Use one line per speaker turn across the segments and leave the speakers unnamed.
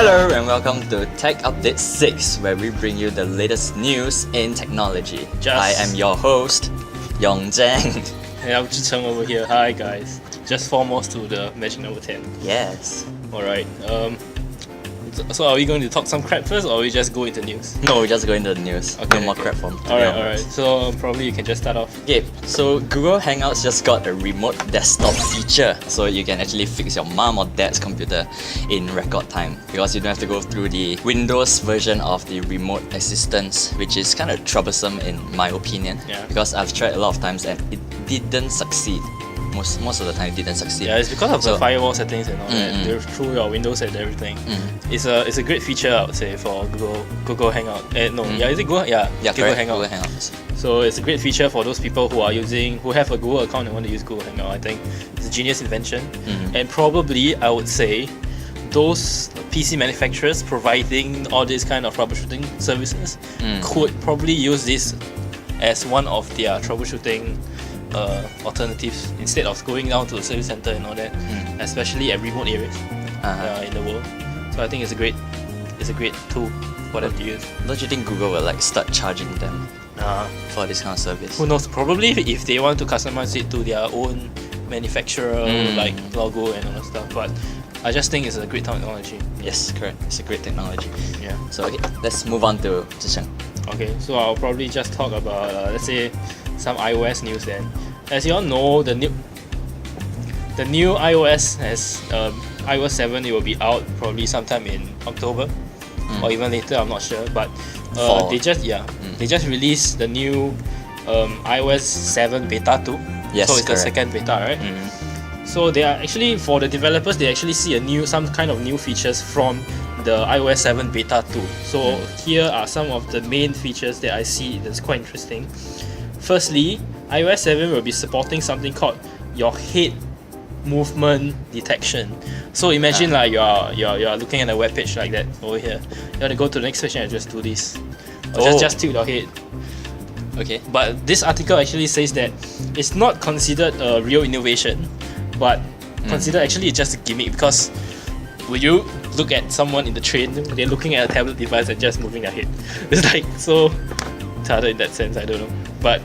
Hello and welcome to Tech Update 6, where we bring you the latest news in technology. I am your host, Yong Zhang.
Hey, I'm Cheng over here. Hi guys. Just foremost to the magic number 10.
Yes.
Alright. So are we going to talk some crap first, or we just go into news?
No, we just go into the news.
Okay,
no more crap from.
Alright. So probably you can just start off.
Okay, so Google Hangouts just got a remote desktop feature, so you can actually fix your mom or dad's computer in record time, because you don't have to go through the Windows version of the remote assistance, which is kind of troublesome in my opinion.
Yeah.
Because I've tried a lot of times and it didn't succeed. Most of the time it didn't succeed.
Yeah, it's because of the firewall settings and all that. They're through your Windows and everything. It's a great feature, I would say, for Google Hangout. Is it Google? Yeah,
Google
Hangout.
Google Hangouts.
So it's a great feature for those people who have a Google account and want to use Google Hangout. I think it's a genius invention, and probably I would say those PC manufacturers providing all these kind of troubleshooting services could probably use this as one of their troubleshooting alternatives instead of going down to the service center and all that, especially at remote areas in the world. So I think it's a great tool for them to use.
Don't you think Google will start charging them for this kind of service?
Who knows? Probably if they want to customize it to their own manufacturer like logo and all that stuff. But I just think it's a great technology.
Yes, correct. It's a great technology.
Yeah.
So okay, let's move on to Zhicheng.
Okay, so I'll probably just talk about let's say some iOS news then. As you all know, the new iOS has iOS 7. It will be out probably sometime in October or even later. I'm not sure, but they just released the new iOS 7 beta 2.
Yes,
so it's
correct.
the second beta, right? So they are actually, for the developers, they actually see some kind of new features from the iOS 7 beta 2. So here are some of the main features that I see that's quite interesting. Firstly, iOS 7 will be supporting something called your head movement detection. So imagine you're looking at a web page like that over here. You want to go to the next page and just do this, or just tilt your head.
Okay.
But this article actually says that it's not considered a real innovation, but considered actually just a gimmick, because when you look at someone in the train, they're looking at a tablet device and just moving their head. It's like so retarded in that sense. I don't know, but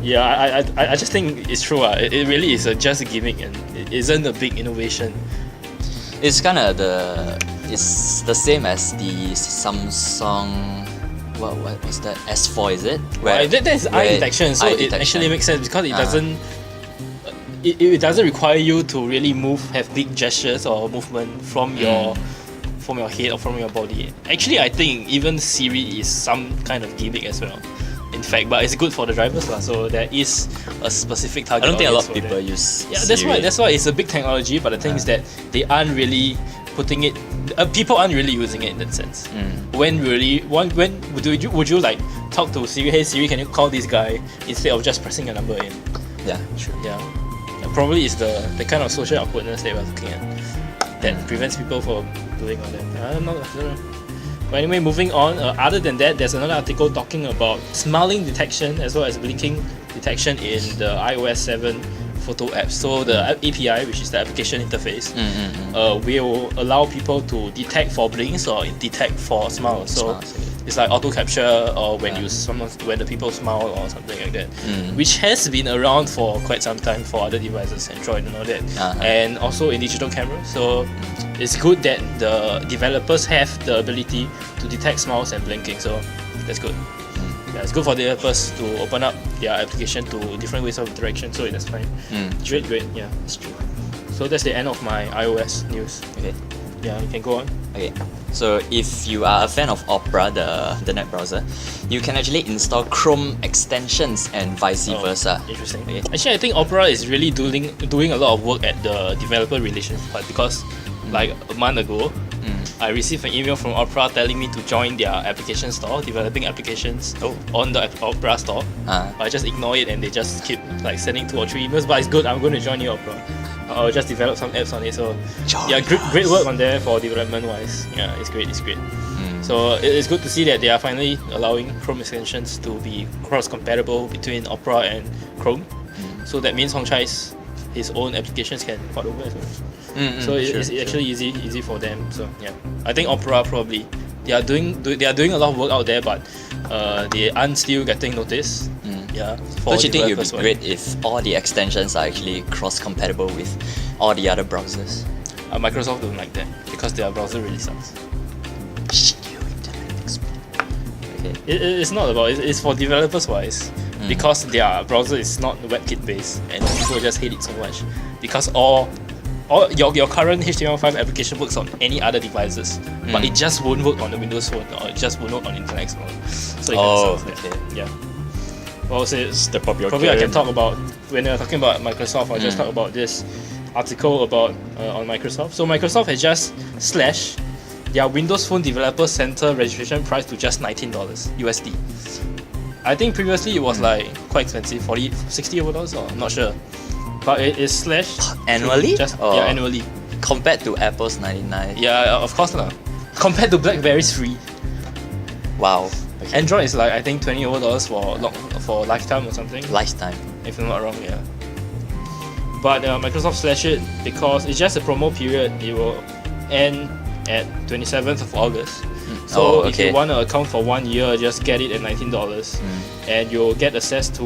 yeah, I just think it's true. It really is just a gimmick, and it isn't a big innovation.
It's kind of it's the same as the Samsung. What was that? S4, is it?
That's eye detection, so it actually makes sense, because it doesn't require you to really have big gestures or movement from your head or from your body. Actually, I think even Siri is some kind of gimmick as well. In fact, but it's good for the drivers, so there is a specific target.
I don't think a lot of
for
people
them.
use.
Yeah,
Siri.
that's why it's a big technology. But the thing is that they aren't really putting it. People aren't really using it in that sense. When would you like talk to Siri? Hey Siri, can you call this guy, instead of just pressing a number in?
Yeah, true.
Yeah, probably is the kind of social awkwardness that we're looking at that prevents people from doing all that. I don't know. But anyway, moving on. Other than that, there's another article talking about smiling detection as well as blinking detection in the iOS 7 photo apps. So the API, which is the application interface, will allow people to detect for blinks or detect for smiles. So it's like auto capture, or when the people smile or something like that, which has been around for quite some time for other devices, Android and all that, and also in digital cameras. So it's good that the developers have the ability to detect smiles and blinking. So that's good. Yeah, it's good for developers to open up their application to different ways of interaction. So that's fine. Great. Yeah, that's true. So that's the end of my iOS news.
Okay.
Yeah, you can go on.
Okay. So if you are a fan of Opera, the net browser, you can actually install Chrome extensions and vice versa.
Interesting.
Okay.
Actually, I think Opera is really doing a lot of work at the developer relations part, because like a month ago, I received an email from Opera telling me to join their application store, developing applications on the Opera store. I just ignore it, and they just keep sending 2 or 3 emails. But it's good. I'm going to join you, Opera. I'll just develop some apps on it. So great work on there for development wise. Yeah, it's great. So it's good to see that they are finally allowing Chrome extensions to be cross compatible between Opera and Chrome. So that means Hongchai's his own applications can port over as well. So
true,
it's actually easy for them. So yeah, I think Opera probably they are doing a lot of work out there, but they aren't still getting noticed. Yeah.
Don't you think it would
developers,
be great if all the extensions are actually cross-compatible with all the other browsers?
Microsoft don't like that because their browser really sucks.
Okay.
It's not about it's for developers wise because their browser is not WebKit based and people just hate it so much because all your current HTML5 application works on any other devices, but it just won't work on the Windows Phone or it just won't work on Internet Explorer. So it kind of sucks. Yeah. Well, so
Step up your
probably I
game.
can talk about when we're talking about Microsoft. I'll just talk about this article about on Microsoft. So Microsoft has just slashed their Windows Phone Developer Center registration price to just $19 USD. I think previously it was like quite expensive, $60 or I'm not sure. But it is slashed
Annually?
Yeah, annually.
Compared to Apple's 99.
Yeah, of course lah. Compared to BlackBerry's free.
Wow. Okay.
Android is like I think $20 for lifetime or something.
Lifetime.
If I'm not wrong, yeah. But Microsoft slashed it because it's just a promo period. It will end at 27th of August. So if you want an account for 1 year, just get it at $19, and you'll get access to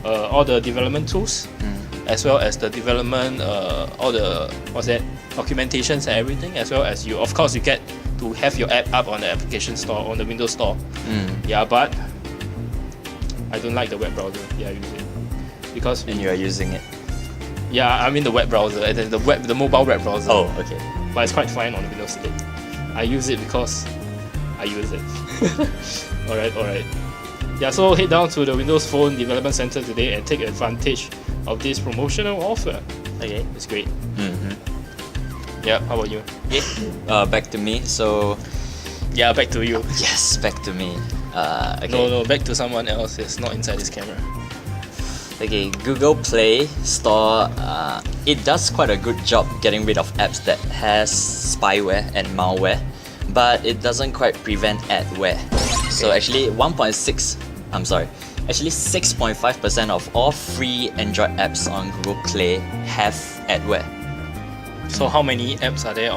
all the development tools, as well as the development, all the documentations and everything, as well as you get to have your app up on the application store on the Windows Store. Yeah, but I don't like the web browser they are using because
And you are using it.
yeah, I mean the web browser and then the mobile web browser.
Oh, okay.
But it's quite fine on the Windows 8. I use it because I use it. Alright. Yeah, so head down to the Windows Phone Development Center today and take advantage of this promotional offer.
Okay.
It's great. Yeah, how about you?
Back to me. So,
Yeah, back to you.
yes, back to me. Okay.
No, back to someone else. It's not inside this camera.
Okay, Google Play Store, it does quite a good job getting rid of apps that has spyware and malware, but it doesn't quite prevent adware. So actually 6.5% of all free Android apps on Google Play have adware.
So how many free apps are there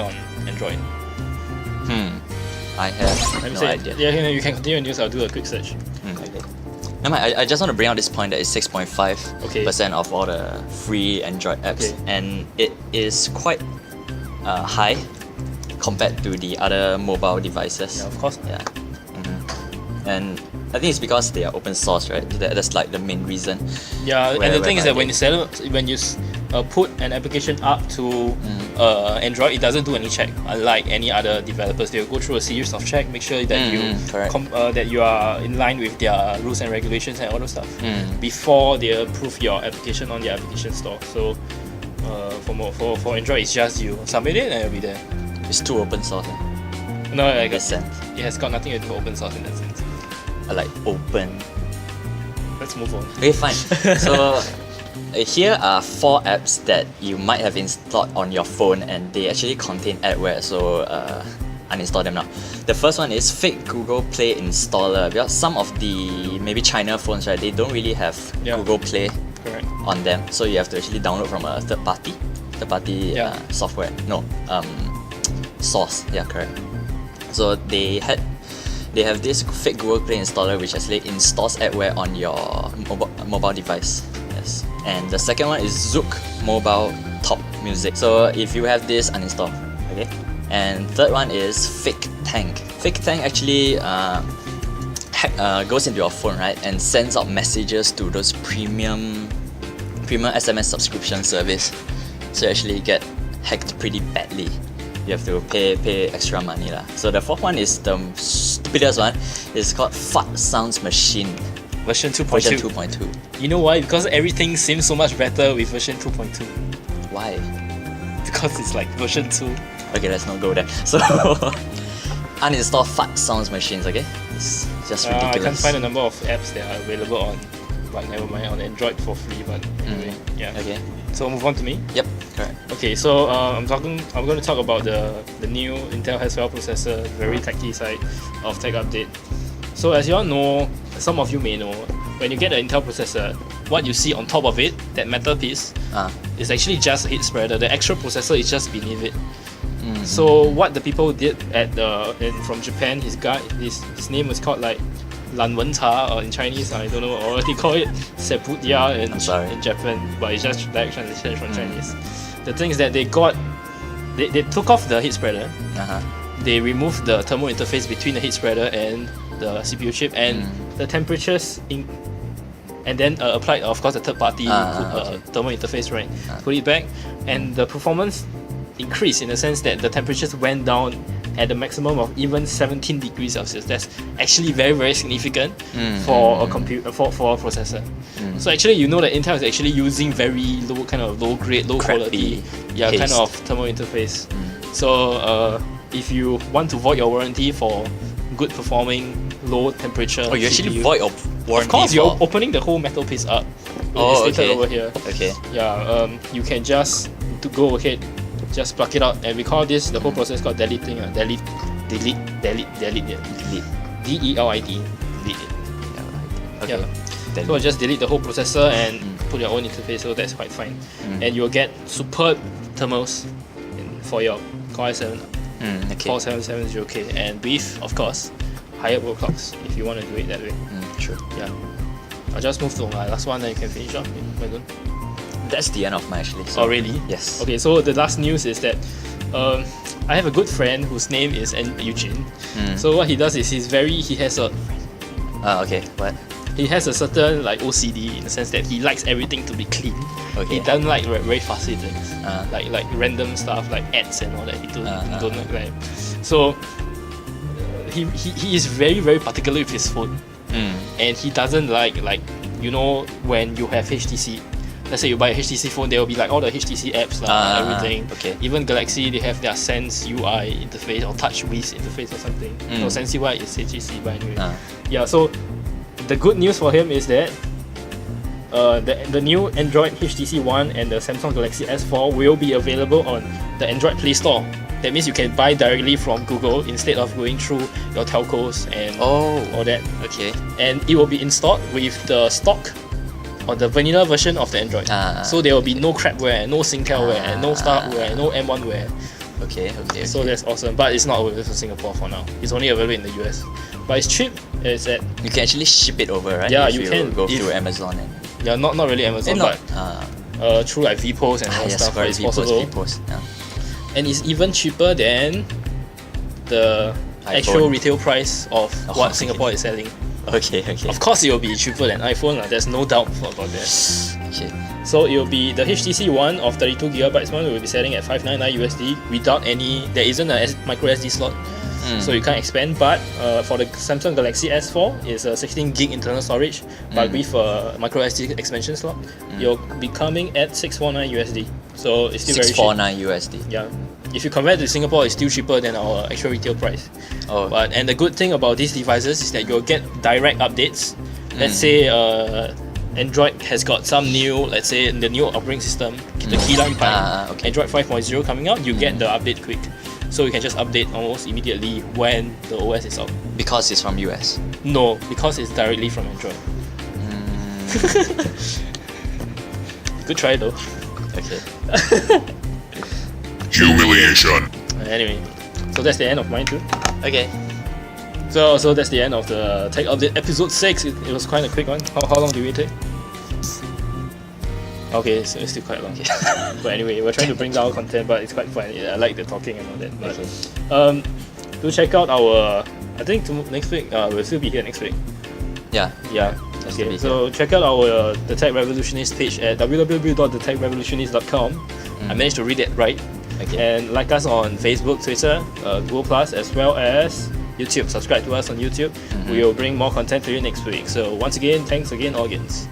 on Android?
I have
Let me
no
say,
idea.
Yeah, you can continue and use. I'll do a quick search.
Okay. No, I just want to bring out this point that it's 6.5% of all the free Android apps, and it is quite high compared to the other mobile devices.
Yeah, of course.
Yeah. And I think it's because they are open source, right? That's like the main reason.
Yeah, and the thing is that when you put an application up to Android, it doesn't do any check. Unlike any other developers, they'll go through a series of checks, make sure that that you are in line with their rules and regulations and all those stuff before they approve your application on their application store. So for Android, it's just you submit it and it'll be there.
It's too open source.
No, I guess
sense.
it has got nothing to do with open source in that sense.
I like open.
Let's move on.
Okay, fine. So here are 4 apps that you might have installed on your phone, and they actually contain adware. So uninstall them now. The first one is fake Google Play installer, because some of the maybe China phones, right, they don't really have Google Play on them. So you have to actually download from a third party software. No, source. Yeah, correct. So they have this fake Google Play installer which actually installs adware on your mobile device. Yes. And the second one is Zook Mobile Top Music. So if you have this, uninstall. Okay. And third one is Fake Tank. Fake Tank actually goes into your phone, right, and sends out messages to those premium SMS subscription service. So you actually get hacked pretty badly. You have to pay extra money lah. So the fourth one is the stupidest one. It's called Fart Sounds Machine.
Version 2.2.
Version 2.2.
You know why? Because everything seems so much better with version 2.2.
Why?
Because it's like version 2.
Okay, let's not go there. So uninstall Fart Sounds Machines. Okay, it's just ridiculous.
I can't find a number of apps that are available on, but never mind, on Android for free. But anyway, yeah.
Okay.
So move on to me.
Yep. Correct.
Okay, so I'm going to talk about the new Intel Haswell processor, very techy side of Tech Update. So as you all know, some of you may know, when you get an Intel processor, what you see on top of it, that metal piece, is actually just a heat spreader. The actual processor is just beneath it. So what the people did from Japan, his name was called like Lan Wen Cha, or in Chinese I don't know, or they call it Seputya in Japan, but it's just direct translation from Chinese. The thing is that they took off the heat spreader, they removed the thermal interface between the heat spreader and the CPU chip, and the temperatures and then applied, of course, the third party thermal interface, right? Put it back, and the performance increased in the sense that the temperatures went down at a maximum of even 17 degrees Celsius. That's actually very, very significant for a processor. So actually, you know that Intel is actually using very low grade, low quality, kind of thermal interface. So if you want to void your warranty for good performing low temperature,
you actually void your warranty.
Of course, you're opening the whole metal piece up. It's stated over here.
Okay.
Yeah. You can just go ahead. Just plug it out, and we call this the whole process called deleting. Delete. D-E-L-I-D. Delete.
Okay.
So just delete the whole processor and put your own interface, so that's quite fine. And you'll get superb thermals for your Core i7 4770K, and with, of course, higher overclocks if you want to do it that way.
Sure.
Yeah. I'll just move to my last one, then you can finish off.
That's the end of mine actually. So.
Oh really?
Yes.
Okay, so the last news is that I have a good friend whose name is Eugene. So what he does is he has a he has a certain like OCD in the sense that he likes everything to be clean. He doesn't like very fussy things, like random stuff like ads and all that. He don't like that. So he is very, very particular with his phone, and he doesn't like when you have HTC. Let's say you buy a HTC phone, there will be like all the HTC apps, everything. Even Galaxy, they have their Sense UI interface or TouchWiz interface or something. So Sense UI is HTC, but anyway. Yeah, so the good news for him is that the new Android HTC One and the Samsung Galaxy S4 will be available on the Android Play Store. That means you can buy directly from Google instead of going through your telcos and all that. And it will be installed with the stock or the vanilla version of the Android. So there will be no crapware, no Singtelware, no Starware, no M1ware. So that's awesome, but it's not available for Singapore for now. It's only available in the US. But it's cheap. It's at
you can actually ship it over, right?
Yeah,
if
you can
go through Amazon and
not really Amazon, but through like VPost and all stuff. It's possible. And it's even cheaper than the actual retail price of what Singapore is selling. Of course, it will be cheaper than iPhone. There's no doubt about that. So it will be the HTC One of 32GB one will be selling at $599 USD without any. There isn't a micro SD slot, so you can't expand. But for the Samsung Galaxy S4, it's a 16GB internal storage, but with a micro SD expansion slot. You'll be coming at $649 USD. So it's still very cheap.
$649 USD.
Yeah. If you compare to Singapore, it's still cheaper than our actual retail price. And the good thing about these devices is that you'll get direct updates. Let's say Android has got some new, let's say the new operating system, the Keyline Pi, Android 5.0 coming out, you get the update quick. So you can just update almost immediately when the OS is out.
Because it's from US?
No, because it's directly from Android. Good try though.
Humiliation.
Anyway, so that's the end of mine too. So that's the end of the Tech Update episode 6. It was quite a quick one. How long did we take? Okay, so it's still quite long. But anyway, we're trying to bring down content, but it's quite fun. I like the talking and all that. But do check out our. I think next week we'll still be here next week.
Yeah.
Okay. So check out our the Tech Revolutionist page at www.thetechrevolutionist.com. I managed to read it right. And like us on Facebook, Twitter, Google+, as well as YouTube. Subscribe to us on YouTube. We will bring more content to you next week. So once again, thanks again, audience.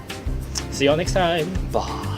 See you all next time.
Bye.